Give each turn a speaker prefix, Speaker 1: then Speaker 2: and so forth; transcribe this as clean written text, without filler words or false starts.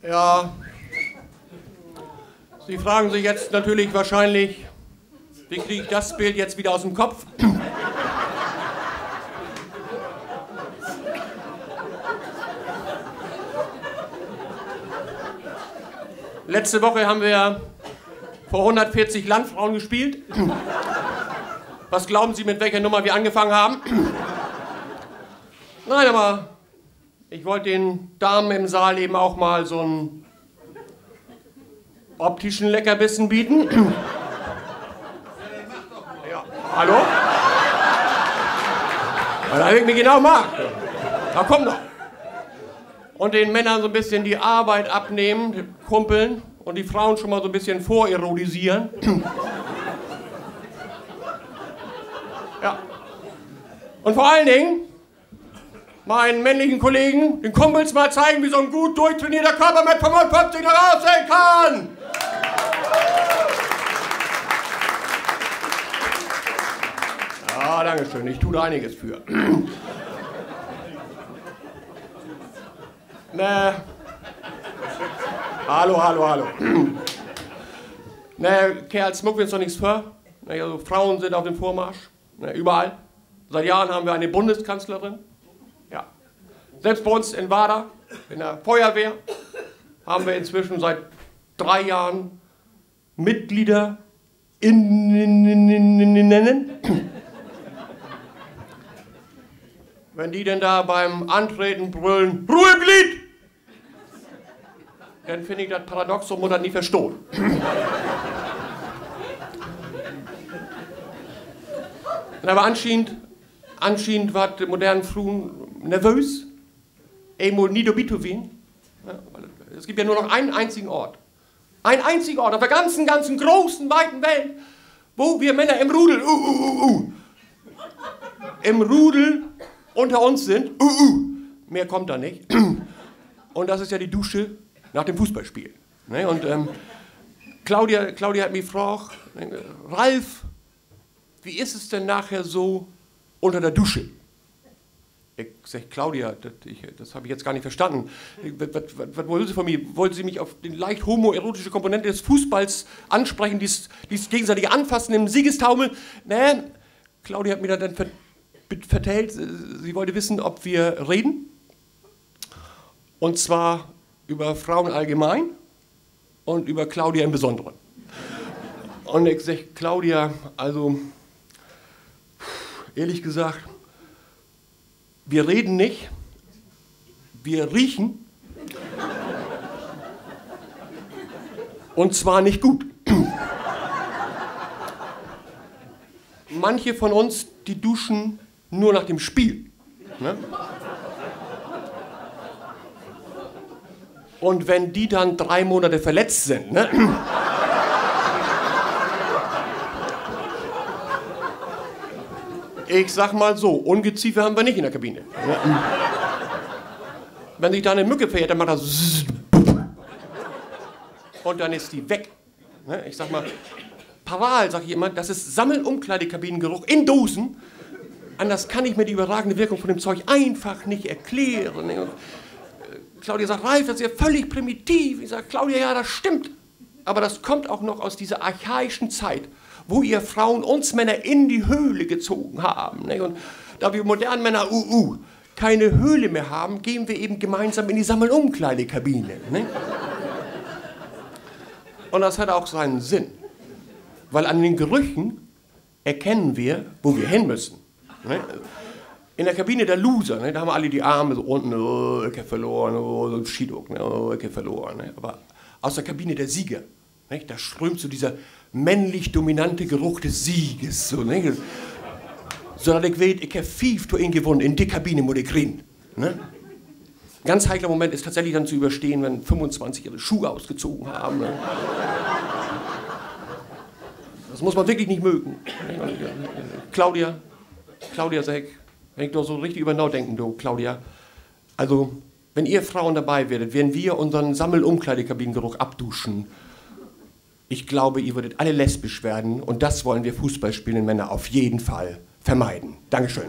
Speaker 1: Ja, Sie fragen sich jetzt natürlich wahrscheinlich, wie kriege ich das Bild jetzt wieder aus dem Kopf? Letzte Woche haben wir vor 140 Landfrauen gespielt. Was glauben Sie, mit welcher Nummer wir angefangen haben? Nein, aber ich wollte den Damen im Saal eben auch mal so einen optischen Leckerbissen bieten. Ja, hallo? Weil ich mich genau mag. Da komm doch. Und den Männern so ein bisschen die Arbeit abnehmen, die kumpeln und die Frauen schon mal so ein bisschen vorirodisieren. Ja. Und vor allen Dingen meinen männlichen Kollegen, den Kumpels mal zeigen, wie so ein gut durchtrainierter Körper mit 55 noch aussehen kann. Ja, danke schön, ich tue da einiges für. Ne. Hallo. Ne, Kerls, muck wir uns doch nichts vor. Ne, also Frauen sind auf dem Vormarsch. Ne, überall. Seit Jahren haben wir eine Bundeskanzlerin. Ja. Selbst bei uns in Wader, in der Feuerwehr, haben wir inzwischen seit 3 Jahren Mitglieder Wenn die denn da beim Antreten brüllen, Ruheglied! Dann finde ich das Paradoxum und das nie verstohlen. Aber anscheinend war die modernen Frauen nervös. Emol Nidobitovin. Es gibt ja nur noch einen einzigen Ort. Ein einziger Ort auf der ganzen großen, weiten Welt, wo wir Männer im Rudel, im Rudel unter uns sind. Mehr kommt da nicht. Und das ist ja die Dusche nach dem Fußballspiel. Ne? Und Claudia hat mich gefragt, Ralf, wie ist es denn nachher so unter der Dusche? Ich sag, Claudia, das habe ich jetzt gar nicht verstanden. Was wollen Sie von mir? Wollen Sie mich auf die leicht homoerotische Komponente des Fußballs ansprechen, dieses gegenseitige Anfassen im Siegestaumel? Ne? Claudia hat mir dann vertellt, sie wollte wissen, ob wir reden. Und zwar über Frauen allgemein und über Claudia im Besonderen. Und ich sage, Claudia, also ehrlich gesagt, wir reden nicht, wir riechen. Und zwar nicht gut. Manche von uns, die duschen nur nach dem Spiel. Ne? Und wenn die dann 3 Monate verletzt sind, ne? Ich sag mal so, Ungeziefer haben wir nicht in der Kabine. Ja. Wenn sich da eine Mücke verjährt, dann macht das und dann ist die weg. Ne? Ich sag mal, Paral, sag ich immer, das ist Sammelumkleidekabinengeruch in Dosen. Anders kann ich mir die überragende Wirkung von dem Zeug einfach nicht erklären. Ne? Und Claudia sagt, Ralf, das ist ja völlig primitiv. Ich sage, Claudia, ja, das stimmt. Aber das kommt auch noch aus dieser archaischen Zeit, wo ihr Frauen uns Männer in die Höhle gezogen haben. Ne? Und da wir modernen Männer keine Höhle mehr haben, gehen wir eben gemeinsam in die Sammelumkleidekabine. Ne? Und das hat auch seinen Sinn. Weil an den Gerüchen erkennen wir, wo wir hin müssen. Ne? In der Kabine der Loser, ne, da haben alle die Arme so unten, oh, ich hab verloren, oh, so ein Schiedruck, ne, oh, ich hab verloren. Ne. Aber aus der Kabine der Sieger, ne, da strömt so dieser männlich dominante Geruch des Sieges. So, ne. So dass ich weiß, ich hab 5 Tore gewonnen, in die Kabine muss ich rein. Ne. Ganz heikler Moment ist tatsächlich dann zu überstehen, wenn 25 ihre Schuhe ausgezogen haben. Ne. Das muss man wirklich nicht mögen. Claudia sagt, wenn ich doch so richtig über nachdenken, du, Claudia, also, wenn ihr Frauen dabei werdet, werden wir unseren Sammelumkleidekabinengeruch abduschen. Ich glaube, ihr würdet alle lesbisch werden und das wollen wir fußballspielenden Männer auf jeden Fall vermeiden. Dankeschön.